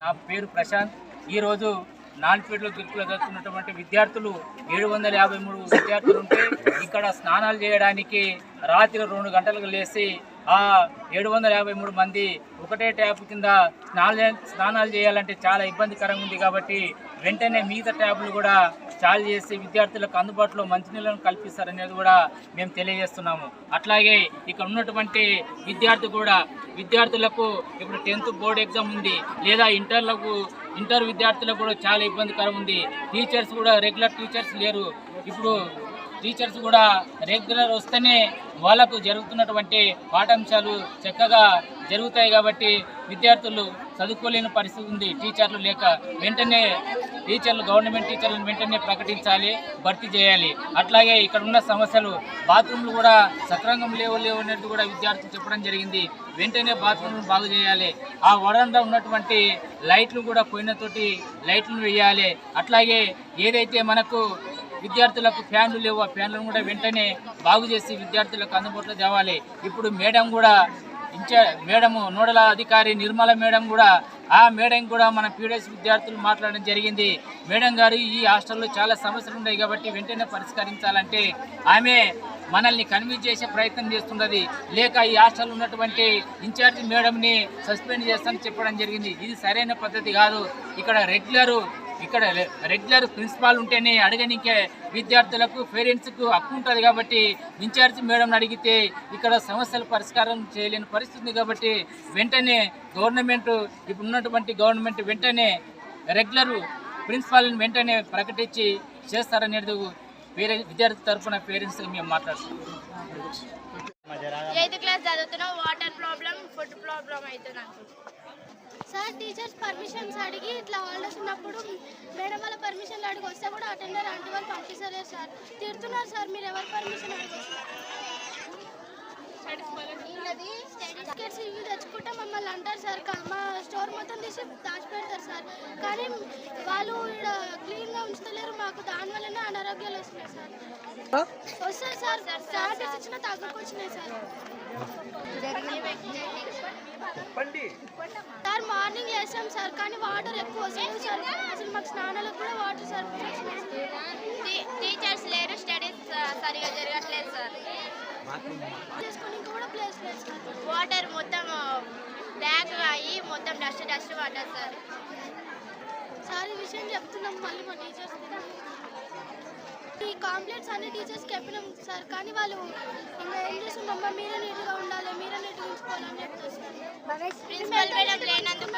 నా పేరు ప్రశాంత్. ఈరోజు నాలుపేటలో గిరుకులో చదువుతున్నటువంటి విద్యార్థులు 753 విద్యార్థులు ఉంటే ఇక్కడ స్నానాలు చేయడానికి రాత్రి 2 గంటలకు లేచి ఆ 753 మంది ఒకటే ట్యాప్ కింద స్నానాలు చేయాలంటే చాలా ఇబ్బందికరంగా ఉంది. కాబట్టి వెంటనే మిగతా ట్యాపులు కూడా చాలు చేసి విద్యార్థులకు అందుబాటులో మంచినీళ్ళను కల్పిస్తారనేది కూడా మేము తెలియజేస్తున్నాము. అట్లాగే ఇక్కడ ఉన్నటువంటి విద్యార్థులకు ఇప్పుడు 10th బోర్డు ఎగ్జామ్ ఉంది, లేదా ఇంటర్ విద్యార్థులకు కూడా చాలా ఇబ్బందికరం ఉంది. టీచర్స్ కూడా రెగ్యులర్ టీచర్స్ లేరు. ఇప్పుడు టీచర్స్ కూడా రెగ్యులర్ వస్తేనే వాళ్ళకు జరుగుతున్నటువంటి పాఠాంశాలు చక్కగా జరుగుతాయి. కాబట్టి విద్యార్థులు చదువుకోలేని పరిస్థితి ఉంది టీచర్లు లేక. వెంటనే గవర్నమెంట్ టీచర్లను వెంటనే ప్రకటించాలి, భర్తీ చేయాలి. అట్లాగే ఇక్కడ ఉన్న సమస్యలు బాత్రూమ్లు కూడా సక్రమంగా లేవు అనేది కూడా విద్యార్థులు చెప్పడం జరిగింది. వెంటనే బాత్రూమ్లు బాగు చేయాలి. ఆ వరండా ఉన్నటువంటి లైట్లు కూడా పోయినతోటి లైట్లు వేయాలి. అట్లాగే ఏదైతే మనకు విద్యార్థులకు ఫ్యాన్లు లేవు, ఆ ఫ్యాన్లను కూడా వెంటనే బాగు చేసి విద్యార్థులకు అందుబాటులో తేవాలి. ఇప్పుడు మేడము నోడల అధికారి నిర్మల మేడం కూడా మన పీడిఎస్ విద్యార్థులు మాట్లాడడం జరిగింది. మేడం గారు, ఈ హాస్టల్లో చాలా సమస్యలు ఉన్నాయి కాబట్టి వెంటనే పరిష్కరించాలంటే ఆమె మనల్ని కన్విన్స్ చేసే ప్రయత్నం చేస్తున్నది. లేక ఈ హాస్టల్ ఉన్నటువంటి ఇన్ఛార్జి మేడంని సస్పెండ్ చేస్తానని చెప్పడం జరిగింది. ఇది సరైన పద్ధతి కాదు. ఇక్కడ రెగ్యులర్ ప్రిన్సిపాల్ ఉంటేనే అడగనికే విద్యార్థులకు పేరెంట్స్కు హక్కు ఉంటుంది. కాబట్టి ఇన్ఛార్జి మేడం అడిగితే ఇక్కడ సమస్యలు పరిష్కారం చేయలేని పరిస్థితి ఉంది. కాబట్టి వెంటనే గవర్నమెంట్ వెంటనే రెగ్యులర్ ప్రిన్సిపాల్ని వెంటనే ప్రకటించి చేస్తారనేది విద్యార్థి తరఫున పేరెంట్స్ మేము మాట్లాడుతున్నాం. 8th క్లాస్ చదువుతున్నాం. వాటర్ ప్రాబ్లం, ఫుడ్ ప్రాబ్లం అవుతుంది సార్. టీచర్స్ పర్మిషన్స్ అడిగి ఇట్లా హాలిడేస్ ఉన్నప్పుడు మేడం వాళ్ళ పర్మిషన్లు అడిగి వస్తే కూడా అటెండర్ అంటే వాళ్ళు పంపిస్తలేరు సార్. తిడుతున్నారు సార్, మీరు ఎవరు పర్మిషన్ అడిగి సర్టిఫికేట్స్ ఇవి తెచ్చుకుంటే మమ్మల్ని అంటారు సార్. మా స్టోర్ మొత్తం తీసి దాచిపెడతారు సార్. కానీ వాళ్ళు ఇక్కడ క్లీన్గా ఉంచుతలేరు. మాకు దానివల్లనే అనారోగ్యాలు వస్తున్నాయి సార్. వస్తాయి సార్, శాలరీస్ ఇచ్చినా తగ్గుకొచ్చినాయి సార్. సార్ మార్నింగ్ లేసాం సార్, కానీ వాటర్ ఎక్కువ వస్తుంది సార్. అసలు మాకు స్నానాలకు కూడా వాటర్ సార్. టీచర్స్ లేరు, స్టడీస్ సరిగా జరగట్లేదు సార్. చేసుకొని కూడా ప్లేస్ లేదు సార్. వాటర్ మొత్తం బ్లాక్ అయ్యి మొత్తం డస్ట్ వాటర్ సార్. సార్ ఈ విషయం చెప్తున్నాం మళ్ళీ మా టీచర్స్. ఈ కాంప్లైంట్స్ అన్ని టీచర్స్కి చెప్పినాం సార్, కానీ వాళ్ళు ఇంకా ఏం చేస్తున్నామ్మా, మీరే నీట్గా ఉండాలి, మీరే నీట్గా ఉంచుకోవాలని చెప్తారు సార్. ప్రిన్సిపల్ మేడం లేనందుకు